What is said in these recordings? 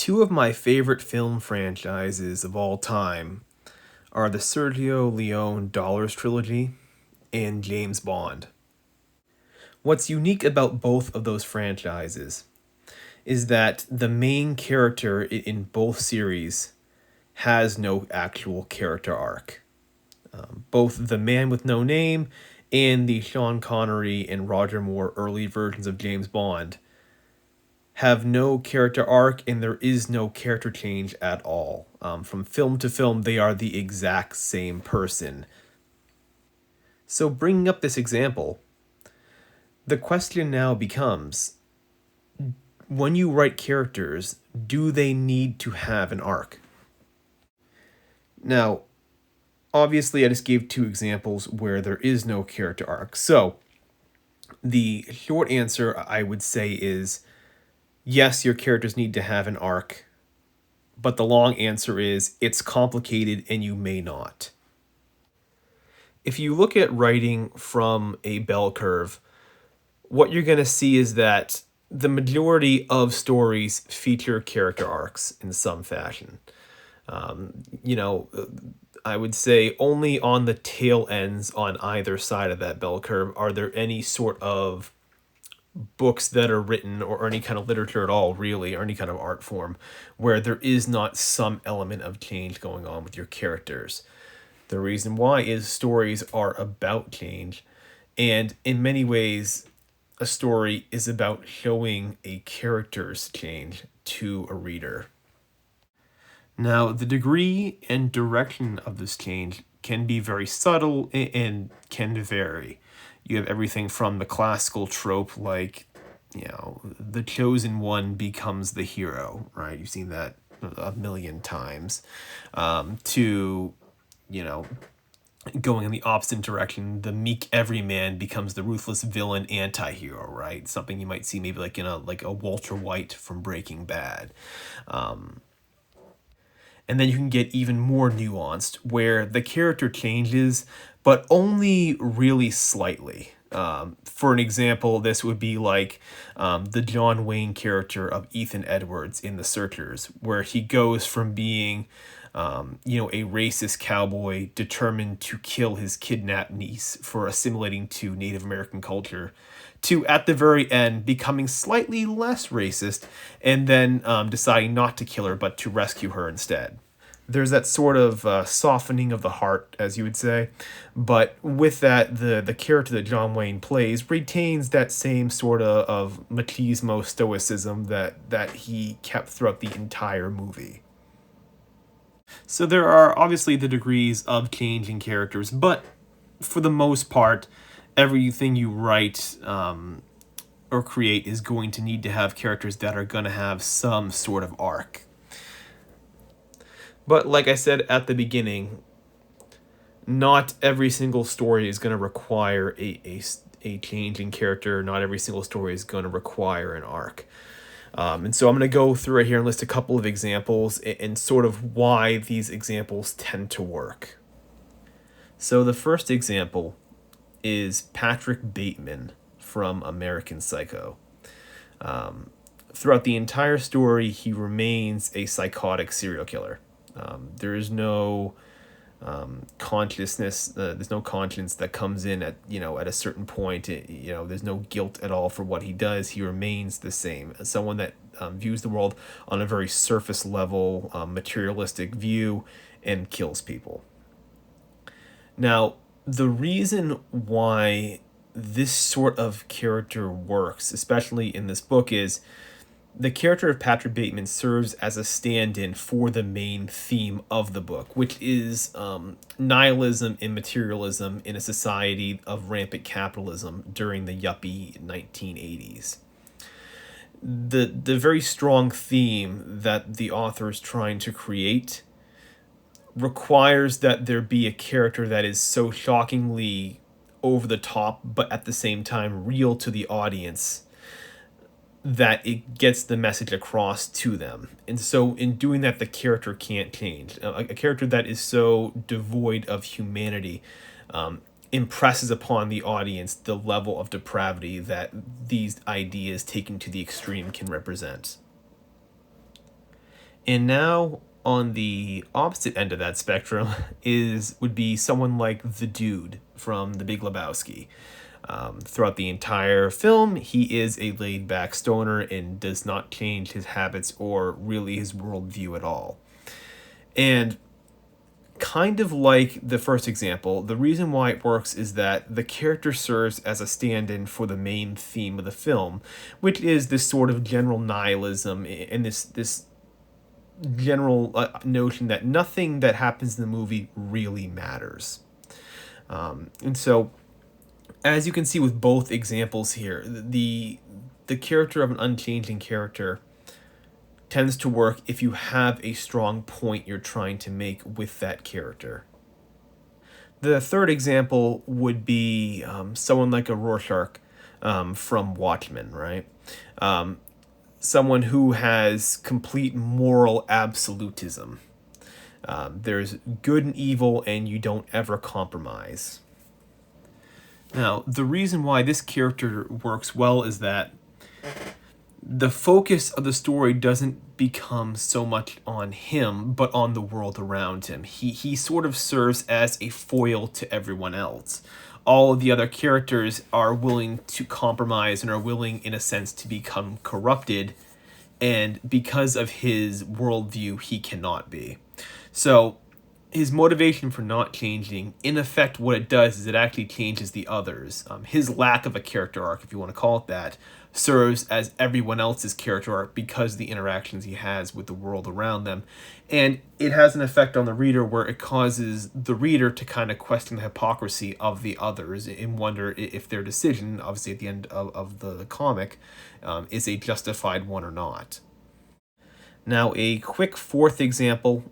Two of my favorite film franchises of all time are the Sergio Leone Dollars trilogy and James Bond. What's unique about both of those franchises is that the main character in both series has no actual character arc. Both the Man with No Name and the Sean Connery and Roger Moore early versions of James Bond have no character arc, and there is no character change at all. From film to film, they are the exact same person. So, bringing up this example, the question now becomes, when you write characters, do they need to have an arc? Now, obviously, I just gave two examples where there is no character arc. So, the short answer I would say is yes, your characters need to have an arc, but the long answer is it's complicated and you may not. If you look at writing from a bell curve, what you're going to see is that the majority of stories feature character arcs in some fashion. Um, you know, I would say only on the tail ends on either side of that bell curve are there any sort of books that are written, or any kind of literature at all, really, or any kind of art form, where there is not some element of change going on with your characters. The reason why is stories are about change, and in many ways, a story is about showing a character's change to a reader. Now, the degree and direction of this change can be very subtle and can vary. You have everything from the classical trope, like, the chosen one becomes the hero, right? You've seen that a million times, to, going in the opposite direction, the meek everyman becomes the ruthless villain anti-hero, right? Something you might see maybe like in a Walter White from Breaking Bad. And then you can get even more nuanced, where the character changes, but only really slightly. For an example, this would be like the John Wayne character of Ethan Edwards in The Searchers, where he goes from being, a racist cowboy determined to kill his kidnapped niece for assimilating to Native American culture, to, at the very end, becoming slightly less racist and then deciding not to kill her but to rescue her instead. There's that sort of softening of the heart, as you would say, but with that, the character that John Wayne plays retains that same sort of machismo stoicism that he kept throughout the entire movie. So there are obviously the degrees of changing characters, but for the most part, everything you write or create is going to need to have characters that are going to have some sort of arc. But like I said at the beginning, not every single story is going to require a change in character. Not every single story is going to require an arc. And so I'm going to go through it here and list a couple of examples and sort of why these examples tend to work. So the first example is Patrick Bateman from American Psycho. Throughout the entire story, he remains a psychotic serial killer. There is no consciousness. There's no conscience that comes in at a certain point. There's no guilt at all for what he does. He remains the same. As someone that views the world on a very surface level, materialistic view, and kills people. Now, the reason why this sort of character works, especially in this book, is the character of Patrick Bateman serves as a stand-in for the main theme of the book, which is nihilism and materialism in a society of rampant capitalism during the yuppie 1980s. The very strong theme that the author is trying to create requires that there be a character that is so shockingly over the top, but at the same time real to the audience, that it gets the message across to them. And so in doing that, the character can't change. A character that is so devoid of humanity impresses upon the audience the level of depravity that these ideas taken to the extreme can represent. And now on the opposite end of that spectrum would be someone like the dude from The Big Lebowski. Throughout the entire film, he is a laid back stoner and does not change his habits or really his worldview at all. And kind of like the first example, the reason why it works is that the character serves as a stand in for the main theme of the film, which is this sort of general nihilism and this general notion that nothing that happens in the movie really matters. And so, as you can see with both examples here, the character of an unchanging character tends to work if you have a strong point you're trying to make with that character. The third example would be someone like a Rorschach from Watchmen, right? Someone who has complete moral absolutism. There's good and evil, and you don't ever compromise. Now, the reason why this character works well is that the focus of the story doesn't become so much on him, but on the world around him. He sort of serves as a foil to everyone else. All of the other characters are willing to compromise and are willing, in a sense, to become corrupted. And because of his worldview, he cannot be. So his motivation for not changing, in effect, what it does is it actually changes the others. His lack of a character arc, if you want to call it that, serves as everyone else's character arc because of the interactions he has with the world around them. And it has an effect on the reader where it causes the reader to kind of question the hypocrisy of the others and wonder if their decision, obviously at the end of the comic, is a justified one or not. Now, a quick fourth example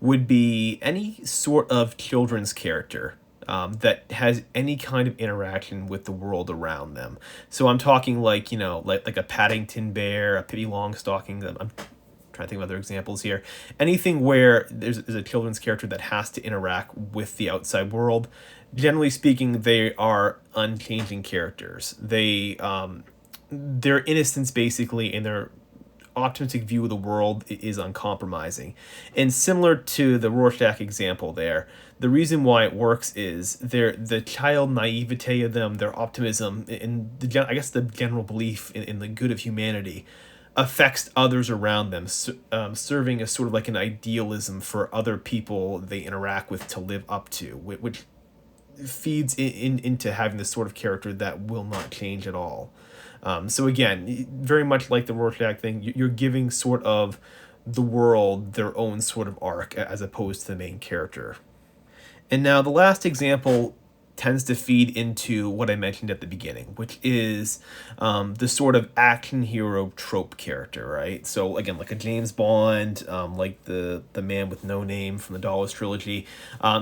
would be any sort of children's character that has any kind of interaction with the world around them. So I'm talking like, like a Paddington Bear, a Pippi Longstocking. I'm trying to think of other examples here. Anything where there's a children's character that has to interact with the outside world. Generally speaking, they are unchanging characters. Their innocence, basically, and their optimistic view of the world is uncompromising. And similar to the Rorschach example there, the reason why it works is the child naivete of them, their optimism, and I guess the general belief in the good of humanity affects others around them, serving as sort of like an idealism for other people they interact with to live up to, which feeds into having this sort of character that will not change at all. So again, very much like the Rorschach thing, you're giving sort of the world their own sort of arc as opposed to the main character. And now the last example tends to feed into what I mentioned at the beginning, which is the sort of action hero trope character, right? So again, like a James Bond, like the Man with No Name from the Dollars trilogy,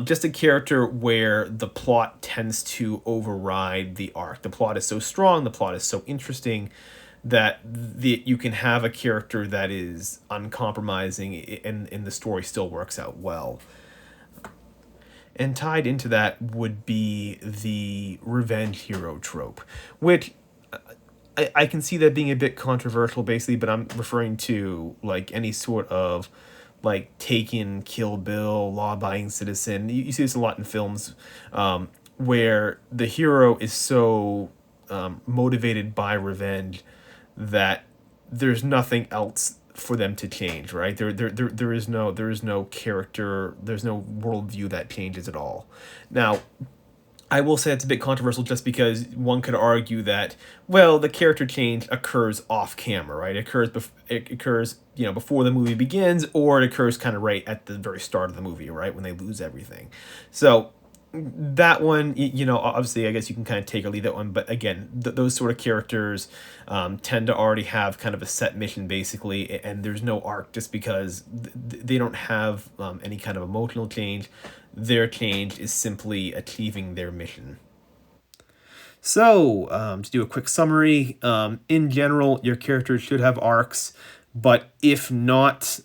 just a character where the plot tends to override the arc. The plot is so strong, the plot is so interesting that you can have a character that is uncompromising and the story still works out well. And tied into that would be the revenge hero trope, which I can see that being a bit controversial, basically, but I'm referring to like any sort of like Taken, Kill Bill, law-abiding citizen. You see this a lot in films where the hero is so motivated by revenge that there's nothing else for them to change, right? There is no character, there's no worldview that changes at all. Now, I will say it's a bit controversial just because one could argue that, well, the character change occurs off camera, right? It occurs before the movie begins, or it occurs kind of right at the very start of the movie, right, when they lose everything. So that one, obviously, I guess you can kind of take or leave that one. But again, those sort of characters tend to already have kind of a set mission, basically, and there's no arc just because they don't have any kind of emotional change. Their change is simply achieving their mission. So, to do a quick summary, in general, your characters should have arcs, but if not,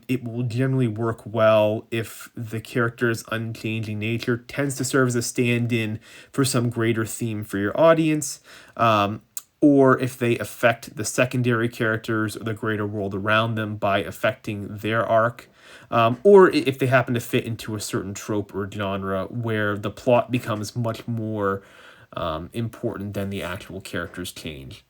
it will generally work well if the character's unchanging nature tends to serve as a stand-in for some greater theme for your audience. or if they affect the secondary characters or the greater world around them by affecting their arc, or if they happen to fit into a certain trope or genre where the plot becomes much more important than the actual characters change.